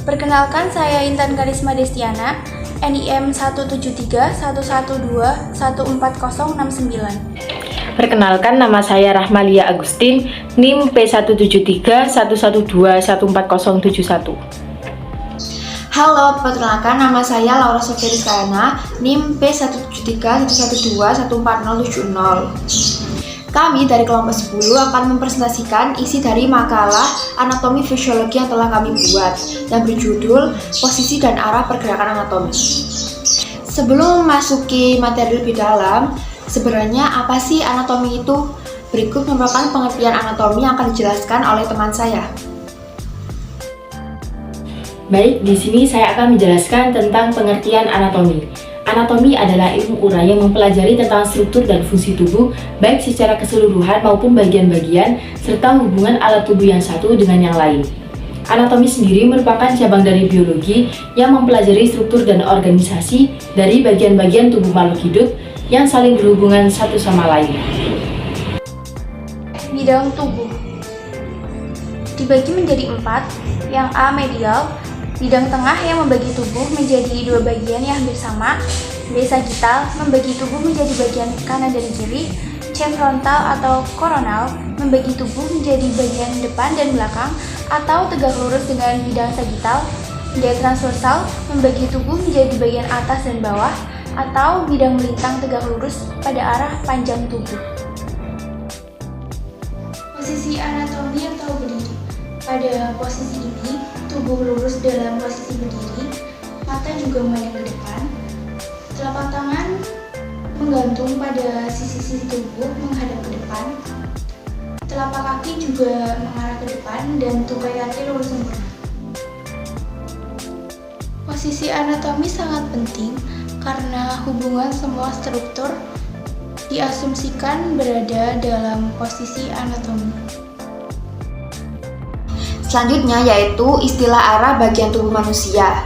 Perkenalkan, saya Intan Karisma Destiana, NIM 173-112-14069. Perkenalkan, nama saya Rahmalia Agustin, NIM P173-112-14071. Halo, perkenalkan nama saya Laura Sofia Rizkayana, NIM P173-112-14070. Kami dari kelompok 10 akan mempresentasikan isi dari makalah anatomi fisiologi yang telah kami buat yang berjudul Posisi dan Arah Pergerakan Anatomi. Sebelum memasuki materi lebih dalam, sebenarnya apa sih anatomi itu? Berikut merupakan pengertian anatomi yang akan dijelaskan oleh teman saya. Baik, di sini saya akan menjelaskan tentang pengertian anatomi. Anatomi adalah ilmu urai yang mempelajari tentang struktur dan fungsi tubuh, baik secara keseluruhan maupun bagian-bagian, serta hubungan alat tubuh yang satu dengan yang lain. Anatomi sendiri merupakan cabang dari biologi yang mempelajari struktur dan organisasi dari bagian-bagian tubuh makhluk hidup yang saling berhubungan satu sama lain. Bidang tubuh dibagi menjadi 4. Yang A, medial, bidang tengah yang membagi tubuh menjadi 2 bagian yang hampir sama. B, sagittal, membagi tubuh menjadi bagian kanan dan kiri. C, frontal atau koronal, membagi tubuh menjadi bagian depan dan belakang atau tegak lurus dengan bidang sagittal. D, transversal, membagi tubuh menjadi bagian atas dan bawah atau bidang melintang tegak lurus pada arah panjang tubuh. Posisi anatomi atau berdiri. Pada posisi ini, tubuh lurus dalam posisi berdiri, mata juga menghadap ke depan, telapak tangan menggantung pada sisi-sisi tubuh menghadap ke depan, telapak kaki juga mengarah ke depan, dan tungkai kaki lurus sempurna. Posisi anatomi sangat penting karena hubungan semua struktur diasumsikan berada dalam posisi anatomi. Selanjutnya yaitu istilah arah bagian tubuh manusia.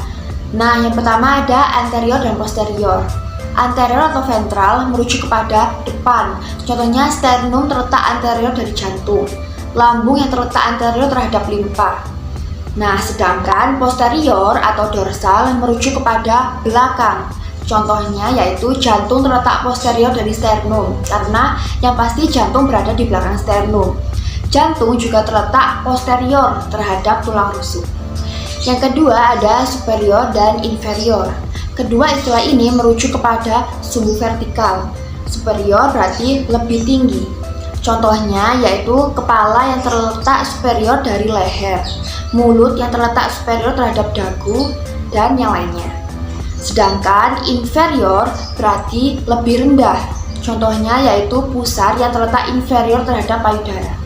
Nah, yang pertama ada anterior dan posterior. Anterior atau ventral merujuk kepada depan. Contohnya sternum terletak anterior dari jantung. Lambung yang terletak anterior terhadap limpa. Nah, sedangkan posterior atau dorsal merujuk kepada belakang. Contohnya yaitu jantung terletak posterior dari sternum, karena yang pasti jantung berada di belakang sternum. Jantung juga terletak posterior terhadap tulang rusuk. Yang kedua ada superior dan inferior. Kedua istilah ini merujuk kepada sumbu vertikal. Superior berarti lebih tinggi. Contohnya yaitu kepala yang terletak superior dari leher, mulut yang terletak superior terhadap dagu, dan yang lainnya. Sedangkan inferior berarti lebih rendah. Contohnya yaitu pusar yang terletak inferior terhadap payudara.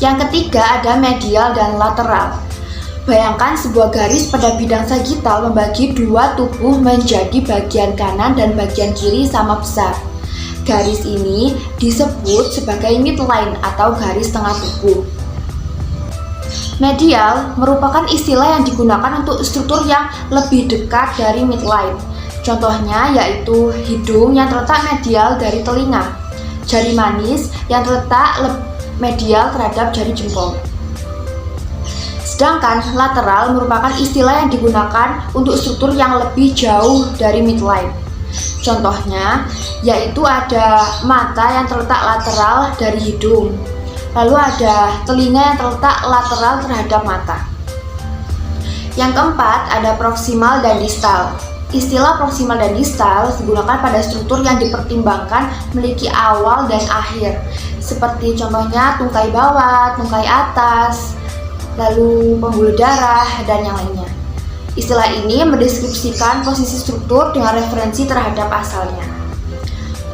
Yang ketiga ada medial dan lateral. Bayangkan sebuah garis pada bidang sagittal membagi dua tubuh menjadi bagian kanan dan bagian kiri sama besar. Garis ini disebut sebagai midline atau garis tengah tubuh. Medial merupakan istilah yang digunakan untuk struktur yang lebih dekat dari midline. Contohnya yaitu hidung yang terletak medial dari telinga, jari manis yang terletak medial terhadap jari jempol. Sedangkan lateral merupakan istilah yang digunakan untuk struktur yang lebih jauh dari midline. Contohnya yaitu ada mata yang terletak lateral dari hidung, lalu ada telinga yang terletak lateral terhadap mata. Yang keempat ada proksimal dan distal. Istilah proksimal dan distal digunakan pada struktur yang dipertimbangkan memiliki awal dan akhir, seperti contohnya tungkai bawah, tungkai atas, lalu pembuluh darah, dan yang lainnya. Istilah ini mendeskripsikan posisi struktur dengan referensi terhadap asalnya.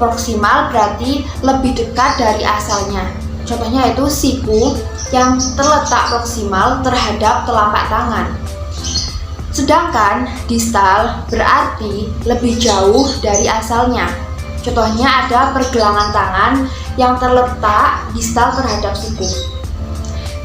Proksimal berarti lebih dekat dari asalnya. Contohnya yaitu siku yang terletak proksimal terhadap telapak tangan. Sedangkan distal berarti lebih jauh dari asalnya. Contohnya ada pergelangan tangan yang terletak distal terhadap siku.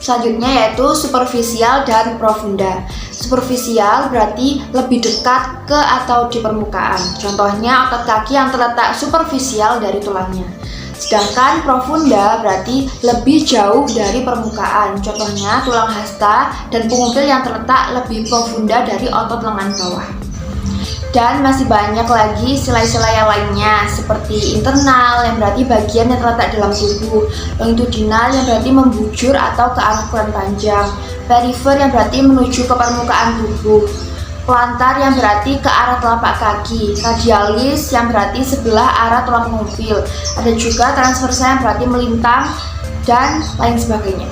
Selanjutnya yaitu superficial dan profunda. Superficial berarti lebih dekat ke atau di permukaan. Contohnya otot kaki yang terletak superficial dari tulangnya. Sedangkan profunda berarti lebih jauh dari permukaan. Contohnya tulang hasta dan pengumpil yang terletak lebih profunda dari otot lengan bawah. Dan masih banyak lagi istilah-istilah yang lainnya, seperti internal yang berarti bagian yang terletak dalam tubuh, longitudinal yang berarti membujur atau ke arah ukuran panjang, perifer yang berarti menuju ke permukaan tubuh, plantar yang berarti ke arah telapak kaki, radialis yang berarti sebelah arah tulang pengumpil, ada juga transversa yang berarti melintang, dan lain sebagainya.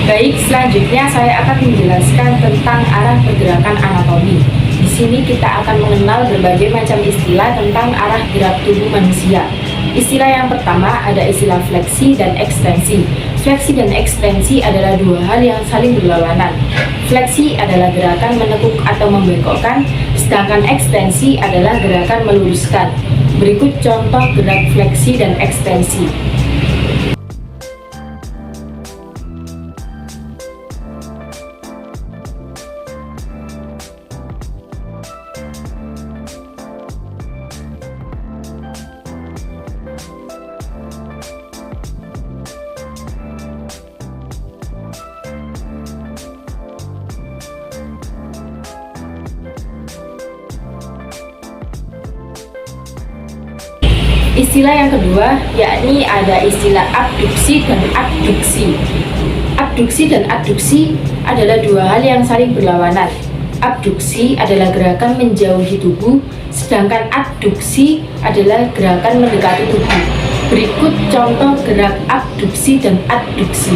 Baik, selanjutnya saya akan menjelaskan tentang arah pergerakan anatomi. Di sini kita akan mengenal berbagai macam istilah tentang arah gerak tubuh manusia. Istilah yang pertama ada istilah fleksi dan ekstensi. Fleksi dan ekstensi adalah dua hal yang saling berlawanan. Fleksi adalah gerakan menekuk atau membengkokkan, sedangkan ekstensi adalah gerakan meluruskan. Berikut contoh gerak fleksi dan ekstensi. Istilah yang kedua yakni ada istilah abduksi dan adduksi. Abduksi dan adduksi adalah dua hal yang saling berlawanan. Abduksi adalah gerakan menjauhi tubuh, sedangkan adduksi adalah gerakan mendekati tubuh. Berikut contoh gerak abduksi dan adduksi.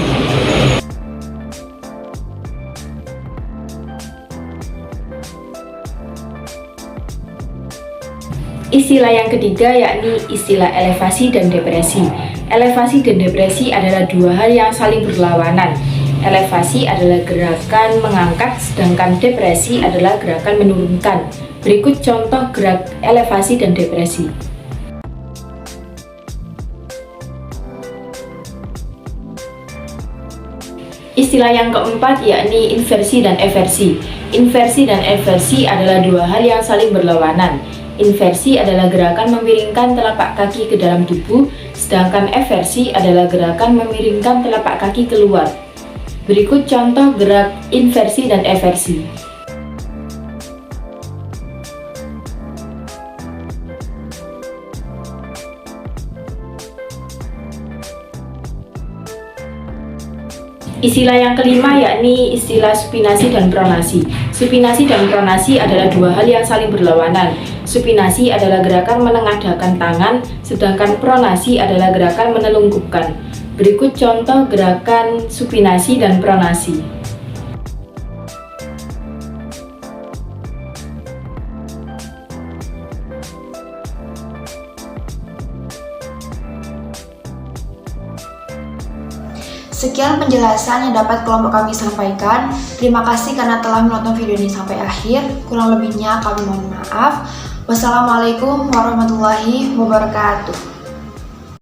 Istilah yang ketiga yakni istilah elevasi dan depresi. Elevasi dan depresi adalah dua hal yang saling berlawanan. Elevasi adalah gerakan mengangkat, sedangkan depresi adalah gerakan menurunkan. Berikut contoh gerak elevasi dan depresi. Istilah yang keempat yakni inversi dan eversi. Inversi dan eversi adalah dua hal yang saling berlawanan. Inversi adalah gerakan memiringkan telapak kaki ke dalam tubuh, sedangkan eversi adalah gerakan memiringkan telapak kaki keluar. Berikut contoh gerak inversi dan eversi. Istilah yang kelima yakni istilah supinasi dan pronasi. Supinasi dan pronasi adalah dua hal yang saling berlawanan. Supinasi adalah gerakan menengadahkan tangan, sedangkan pronasi adalah gerakan menelungkupkan. Berikut contoh gerakan supinasi dan pronasi. Sekian penjelasan yang dapat kelompok kami sampaikan. Terima kasih karena telah menonton video ini sampai akhir. Kurang lebihnya kami mohon maaf. Wassalamualaikum warahmatullahi wabarakatuh.